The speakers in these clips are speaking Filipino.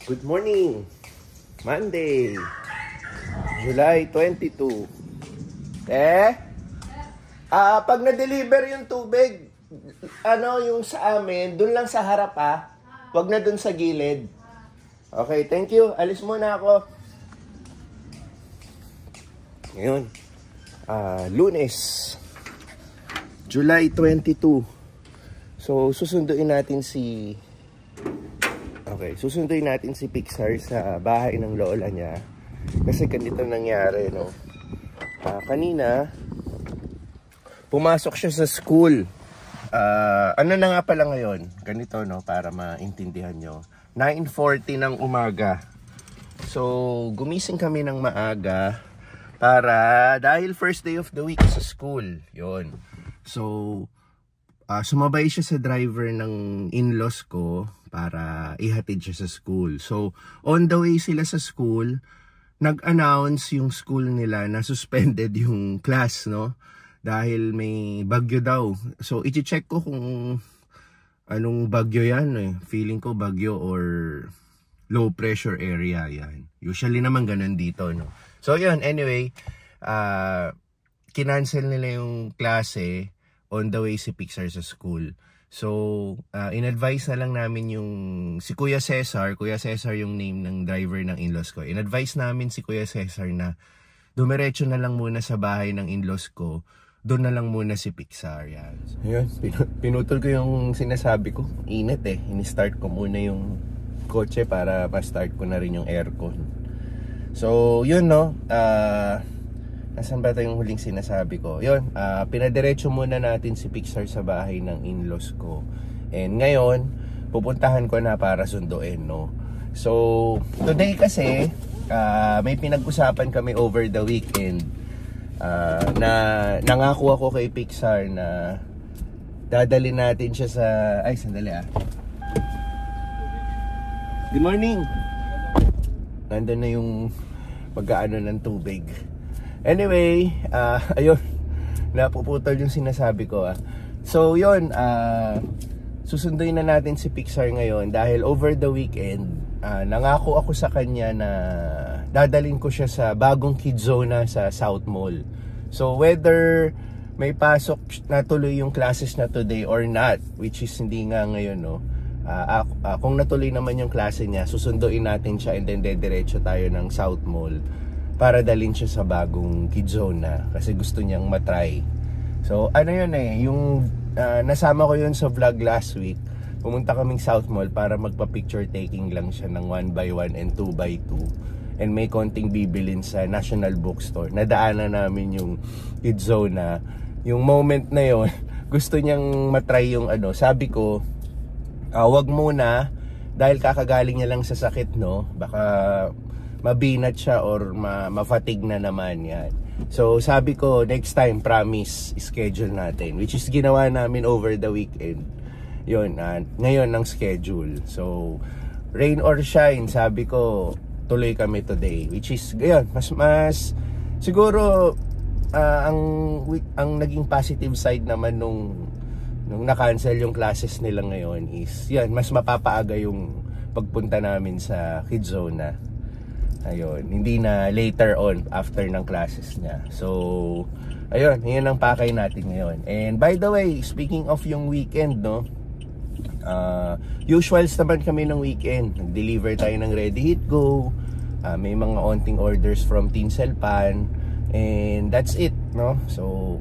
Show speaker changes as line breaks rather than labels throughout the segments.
Good morning! Monday, July 22. Pag na-deliver yung tubig, yung sa amin, dun lang sa harap Wag na dun sa gilid. Okay, thank you. Alis muna ako. Ngayon, Lunes, July 22. So, susunduin natin si Pixar sa bahay ng lola niya. Kasi ganito nangyari, no? Kanina, pumasok siya sa school. Ano na nga pala ngayon? Ganito, no? Para maintindihan nyo. 9:40 ng umaga. So, gumising kami ng maaga dahil first day of the week sa school. Yun. So, sumabay siya sa driver ng in-laws ko para ihatid siya sa school. So, on the way sila sa school, nag-announce yung school nila na suspended yung class, no? Dahil may bagyo daw. So, i-check ko kung anong bagyo yan, eh. Feeling ko bagyo or low pressure area yan. Usually naman ganun dito, no? So, yun. Anyway, kinancel nila yung klase on the way si Pixar sa school. So, in-advise na lang namin si Kuya Cesar yung name ng driver ng in-laws ko. In-advise namin si Kuya Cesar na dumiretso na lang muna sa bahay ng in-laws ko. Doon na lang muna si Pixar. Yan. So, yun, pinutol ko yung sinasabi ko. Init eh. In-start ko muna yung kotse para ma-start ko na rin yung aircon. So, yun no. Nasaan ba yung huling sinasabi ko? Yun, pinadiretso muna natin si Pixar sa bahay ng in-laws ko. And ngayon, pupuntahan ko na para sunduin, no? So, today kasi, may pinag-usapan kami over the weekend. Na nangako ako kay Pixar na dadalhin natin siya sa... Ay, sandali Good morning! Nandun na yung mag-aano ng tubig. Anyway, ayun, napuputol yung sinasabi ko. So, yun, susunduin na natin si Pixar ngayon dahil over the weekend, nangako ako sa kanya na dadalhin ko siya sa bagong Kidzona sa South Mall. So, whether may pasok na tuloy yung classes na today or not, which is hindi nga ngayon, no? Kung natuloy naman yung klase niya, susunduin natin siya and then dediretso tayo ng South Mall para dalhin siya sa bagong Kidzona kasi gusto niyang matry. So ano yun yung nasama ko yun sa vlog last week. Pumunta kaming South Mall para magpa-picture taking lang siya ng 1x1 and 2x2 and may konting bibilin sa National Bookstore. Nadaanan namin yung Kidzona. Yung moment na yun, gusto niyang matry yung sabi ko, wag muna dahil kakagaling niya lang sa sakit, no? Baka mabinat siya or ma-fatigue na naman yan. So sabi ko, next time promise schedule natin, which is ginawa namin over the weekend. Yun, ngayon ang schedule. So rain or shine, sabi ko tuloy kami today, which is ngayon mas siguro ang naging positive side naman nung na-cancel yung classes nila ngayon is yan, mas mapapaaga yung pagpunta namin sa Kidzona. Ayun, hindi na later on after ng classes niya. So, ayun, yun ang pakay natin ngayon. And by the way, speaking of yung weekend, no? Usuals naman kami ng weekend. Nag-deliver tayo ng Ready Hit Go. May mga onting orders from Team Selpan. And that's it, no? So,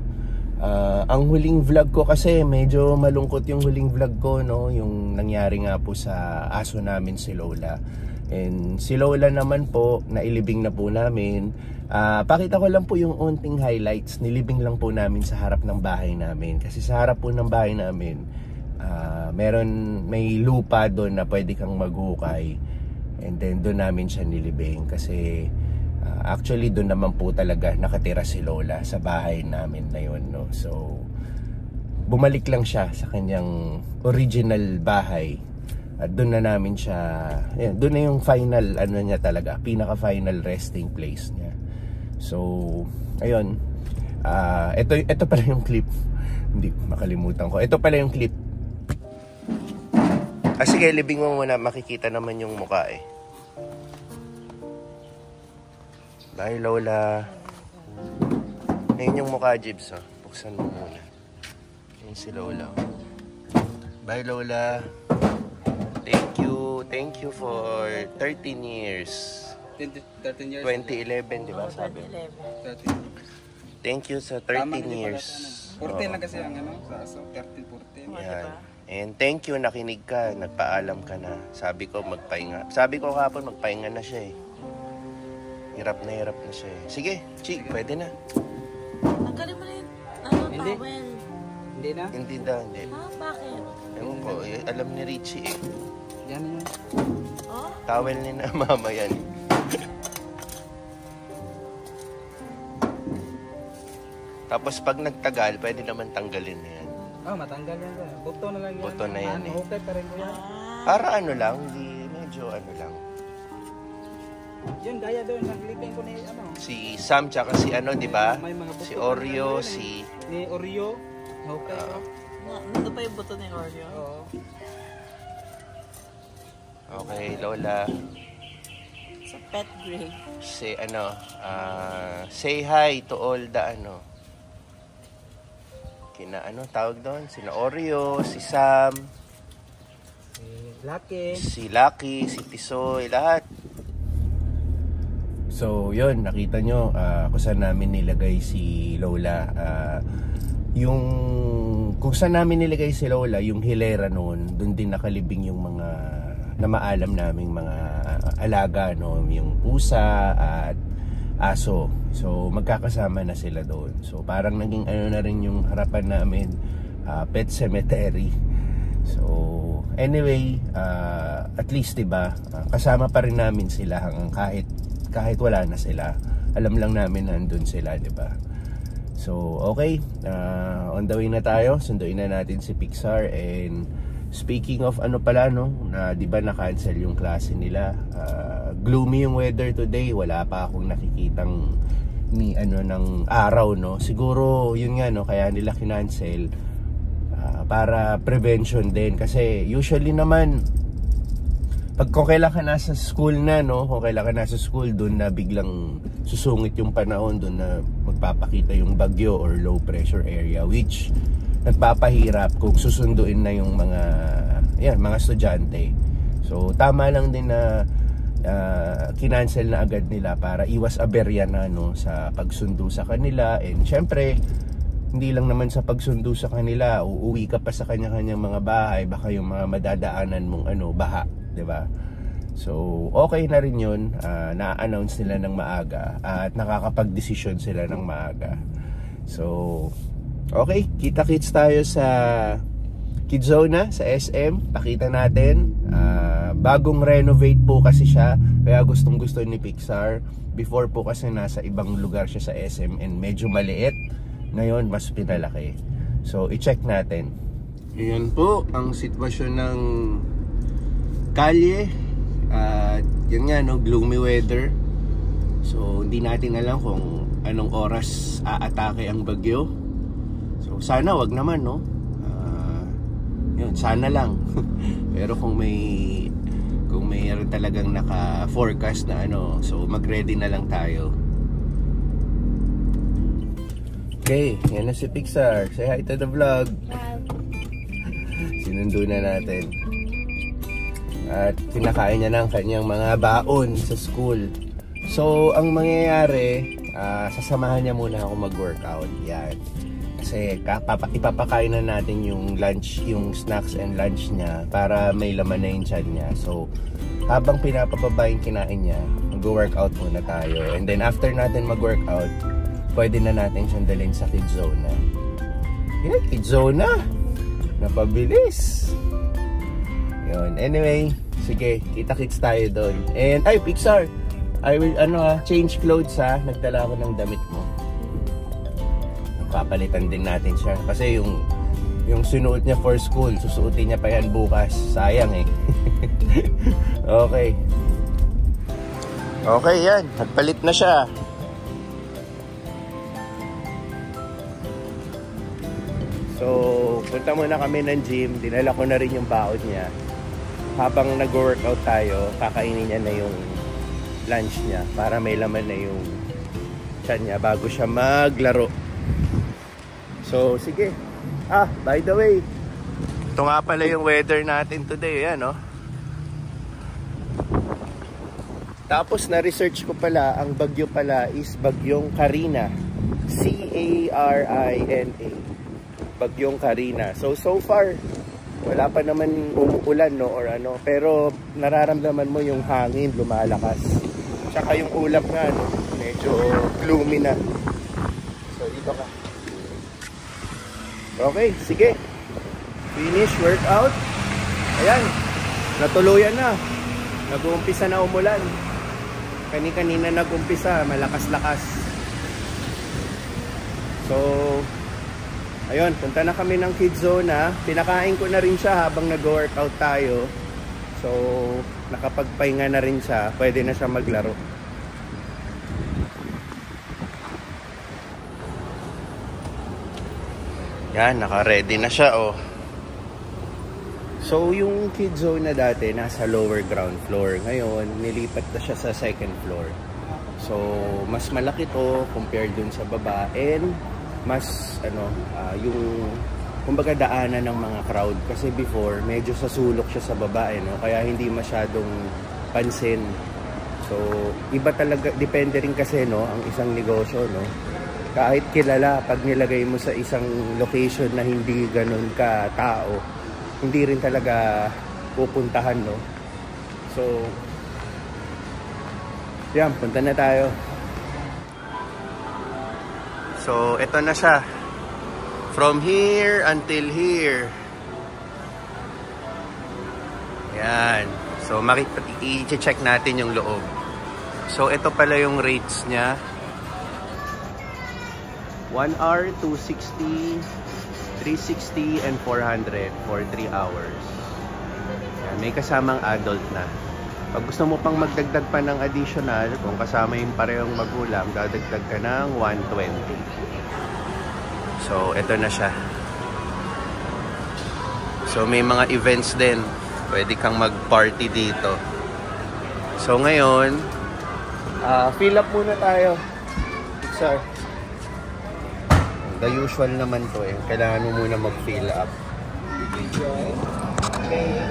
ang huling vlog ko kasi medyo malungkot yung huling vlog ko, no? Yung nangyari nga po sa aso namin si Lola. And si Lola naman po, nailibing na po namin. Pakita ko lang po yung onting highlights. Nilibing lang po namin sa harap ng bahay namin. Kasi sa harap po ng bahay namin, may lupa doon na pwede kang maghukay. And then doon namin siya nilibing. Kasi actually doon naman po talaga nakatira si Lola sa bahay namin na yun, no? So, bumalik lang siya sa kanyang original bahay. At doon na namin siya, doon na yung final, niya talaga, pinaka-final resting place niya. So, ayun, ito pala yung clip. Hindi, makalimutan ko. Ito pala yung clip. Sige, libing mo muna, makikita naman yung mukha eh. Bye, Lola. Ngayon yung mukha, Jibs, oh. Buksan mo muna. Yan si Lola. Bye, Lola. Thank you. Thank you for 13 years.
13 years.
2011, di ba sabi?
13.
Thank you sa 13 years.
14 lang kasi ang ano, sa 13, 14.
Yan. And thank you, nakinig ka, nagpaalam ka na. Sabi ko magpahinga. Sabi ko kapon magpahinga na siya eh. Hirap na siya eh. Sige, Chi, pwede na.
Tanggalin mo na yun. Ano,
Hindi.
towel.
Hindi na?
Hindi daw, hindi.
Ha? Bakit?
Ewan ko, eh, alam ni Richie eh.
Yan yun.
Oh?
Towel ni na mama yan. Tapos pag nagtagal, pwede naman tanggalin na yan.
Oh, matanggal yan ba? Buto na lang yan.
Buto na yan eh.
Okay pa rin ko yan.
Para ano lang, hindi medyo ano lang.
Yun, gaya doon. Naglipin ko ni ano.
Si Sam tsaka si ano, di ba?
May mga buto
Si
pa
Oreo,
rin
si...
ni Oreo. Okay.
Nandun pa yung buto ni Oreo.
Oo.
Okay, Lola.
Sa pet grade.
Say ano, say hi to all the ano. Kina ano tawag doon? Sina Oreo, si Sam,
Lucky.
si Lucky, si Tisoy, lahat. So, yun, nakita nyo kung saan namin nilagay si Lola. Yung kung saan namin nilagay si Lola, yung hilera noon, doon din nakalibing yung mga na maalam naming mga alaga, no, yung pusa at aso. So magkakasama na sila doon. So parang naging ano na rin yung harapan namin, pet cemetery. So anyway, at least 'di ba, kasama pa rin namin sila hanggang kahit wala na sila. Alam lang namin nandun sila, 'di ba? So okay, on the way na tayo. Sunduin na natin si Pixar. And speaking of ano pala, no, na 'di ba na-cancel yung klase nila. Gloomy yung weather today. Wala pa akong nakikitang ni ano ng araw, no. Siguro yun nga, no, kaya nila kinancel para prevention din, kasi usually naman pag kung kailan ka nasa school na, no, kung kailan ka nasa school, doon na biglang susungit yung panahon, doon na magpapakita yung bagyo or low pressure area, which nagpapahirap kung susunduin na yung mga estudyante. So tama lang din na kinancel na agad nila para iwas aberya na, no, sa pagsundo sa kanila. And syempre hindi lang naman sa pagsundo sa kanila, uuwi ka pa sa kanya-kanyang mga bahay, baka yung mga madadaanan mong baha, 'di ba? So okay na rin yun. Na-announce nila ng maaga at nakakapag-desisyon sila ng maaga. So okay, kita-kits tayo sa Kidzona, sa SM. Pakita natin. Bagong renovate po kasi siya, kaya gustong-gusto ni Pixar. Before po kasi nasa ibang lugar siya sa SM and medyo maliit. Ngayon, mas pinalaki. So, i-check natin. Ayan po ang sitwasyon ng kalye. Yan nga, no, gloomy weather. So, hindi natin alam kung anong oras aatake ang bagyo. So, sana wag naman, no? Yun, sana lang. Pero kung mayroon talagang naka-forecast na so mag-ready na lang tayo. Okay, yan na si Pixar. Say hi to the vlog. Sinundo na natin. At kinakain niya ng kanyang mga baon sa school. So, ang mangyayari, sasamahan niya muna ako mag-workout. Yan. Kasi ipapakain na natin yung lunch, yung snacks and lunch niya para may laman na yung tiyan niya. So, habang pinapababa yung kinain niya, mag-workout muna tayo. And then after natin mag-workout, pwede na natin siyang dalhin sa Kidzona. Yeah, Kidzona! Napabilis! Yun. Anyway, sige, kita-kits tayo doon. And, ay, Pixar! I will, change clothes, ha? Nagdala ako ng damit mo. Papalitan din natin siya kasi yung sinuot niya for school, susuotin niya pa yan bukas. Sayang eh. Okay, yan, nagpalit na siya. So punta muna kami ng gym. Dinala ko na rin yung baon niya. Habang nag-workout tayo, kakainin niya na yung lunch niya para may laman na yung tiyan niya bago siya maglaro. So, sige. By the way, ito nga pala yung weather natin today, ano? Tapos na-research ko pala, ang bagyo pala is bagyong Carina. C-A-R-I-N-A. Bagyong Carina. So far, wala pa naman umuulan, no, or ano. Pero nararamdaman mo yung hangin, lumalakas. Tsaka yung ulap nga, no, medyo gloomy na. So, dito ka. Okay, sige. Finish workout. Ayan, natuluyan na. Nag-uumpisa na umulan. Kanina nag-umpisa, malakas-lakas. So, ayun, punta na kami ng kids zone na. Pinakain ko na rin siya habang nag-workout tayo. So, nakapagpahinga na rin siya. Pwede na siya maglaro. Yan, naka-ready na siya, oh. So, yung kids zone na dati, nasa lower ground floor. Ngayon, nilipat na siya sa second floor. So, mas malaki to compared dun sa baba. And, mas, yung, kumbaga, daanan ng mga crowd. Kasi before, medyo sa sulok siya sa baba, no? Kaya hindi masyadong pansin. So, iba talaga, depende rin kasi, no, ang isang negosyo, no? Kahit kilala, pag nilagay mo sa isang location na hindi ganun ka tao, hindi rin talaga pupuntahan, no? So, yan, punta na tayo. So, ito na siya. From here until here. Yan. So, i-check natin yung loob. So, ito pala yung rates niya. 1 hour, 260, 360, and 400 for 3 hours. Yan, may kasamang adult na. Pag gusto mo pang magdagdag pa ng additional, kung kasama yung parehong magulang, dadagdag ka ng 120. So, ito na siya. So, may mga events din. Pwede kang mag-party dito. So, ngayon, fill up muna tayo. Sir. The usual naman to, eh. Kailangan mo muna mag-fill up. Okay.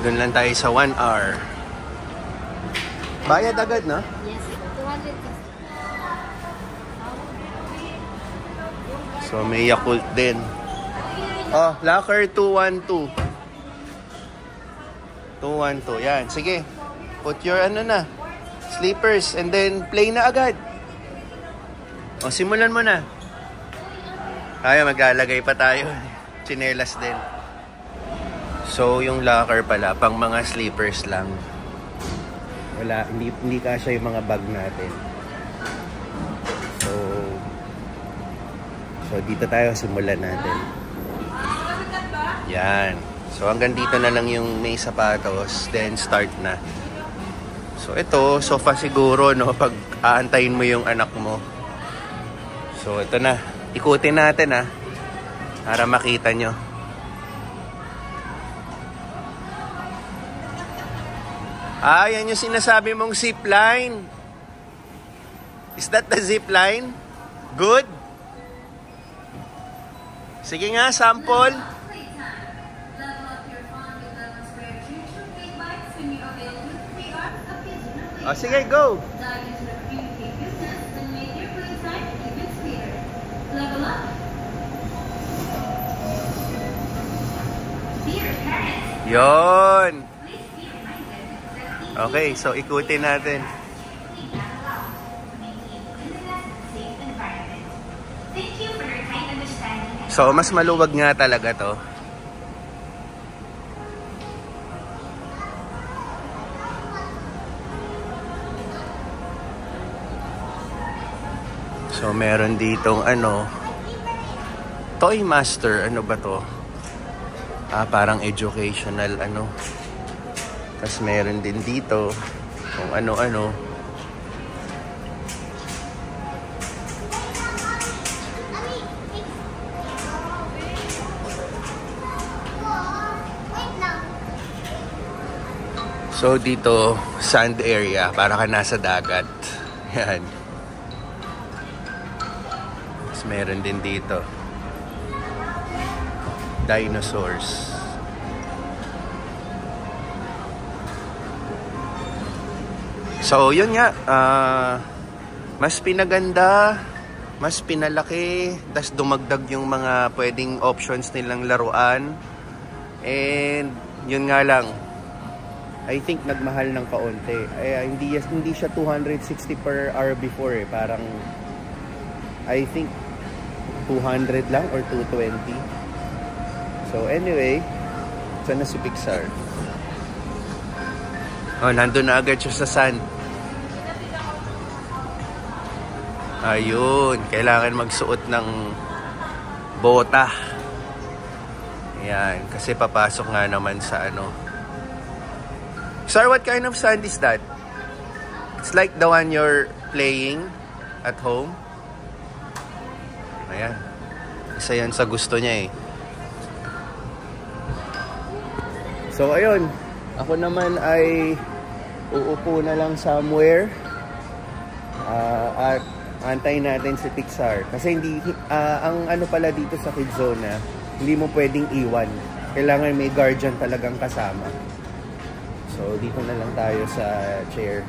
Doon lang tayo sa 1 hour. Bayad agad, no?
Yes, 200.
So, may Yakult din. Oh, locker 212. 212. Yan, sige. Put your slippers and then play na agad. O, simulan mo na. Ay, maglalagay pa tayo. Tsinelas din. So, yung locker pala, pang mga slippers lang. Wala, hindi kasya yung mga bag natin. So dito tayo, simulan natin. Yan. So, hanggang dito na lang yung may sapatos. Then, start na. So, ito, sofa siguro, no? Pag aantayin mo yung anak mo. So, ito na. Ikutin natin, para makita nyo. Yan yung sinasabi mong zip line. Is that the zip line? Good? Sige nga, sample. O, sige, go. Yon. Okay, so ikutin natin. So, mas maluwag nga talaga to. So, meron ditong Toy Master, ano ba to? Parang educational, Tapos meron din dito kung ano-ano. So dito, sand area, para ka nasa dagat. Yan. Tapos meron din dito dinosaurs. So yun nga, mas pinaganda, mas pinalaki, tas dumagdag yung mga pwedeng options nilang laruan. And yun nga lang, I think nagmahal ng kaunti. Hindi siya 260 per hour before eh. Parang I think 200 lang or 220. So anyway, sana si Pixar. Oh, nandun na agad siya sa sand. Ayun, kailangan magsuot ng bota. Ayan, kasi papasok nga naman sa ano. Sir, what kind of sand is that? It's like the one you're playing at home. Ayan. Isa yan sa gusto niya eh. So, ayun. Ako naman ay uupo na lang somewhere. At antayin natin si Pixar. Kasi hindi, ang ano pala dito sa Kidzona, hindi mo pwedeng iwan. Kailangan may guardian talagang kasama. So, dito na lang tayo sa chair.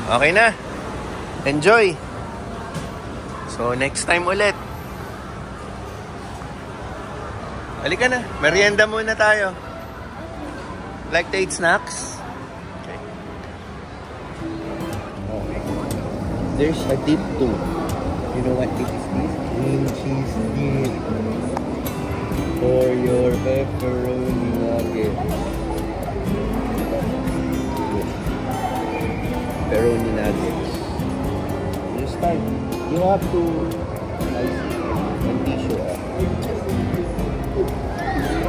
Okay na. Enjoy. So, next time ulit. Halika na. Merienda muna tayo. Like to eat snacks? Okay. Okay. There's a dip too. You know what dip is this? Green cheese dip. For your pepperoni nuggets. Pepperoni nuggets. This time, you have to and tissue.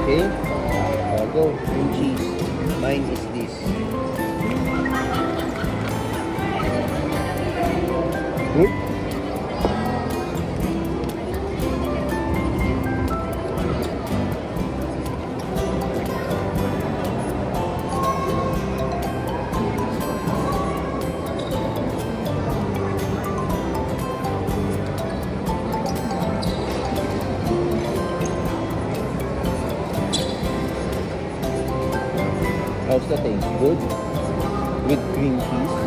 Okay? Go. Cream cheese. Mine is this. Good? How's the taste? Good? With cream cheese?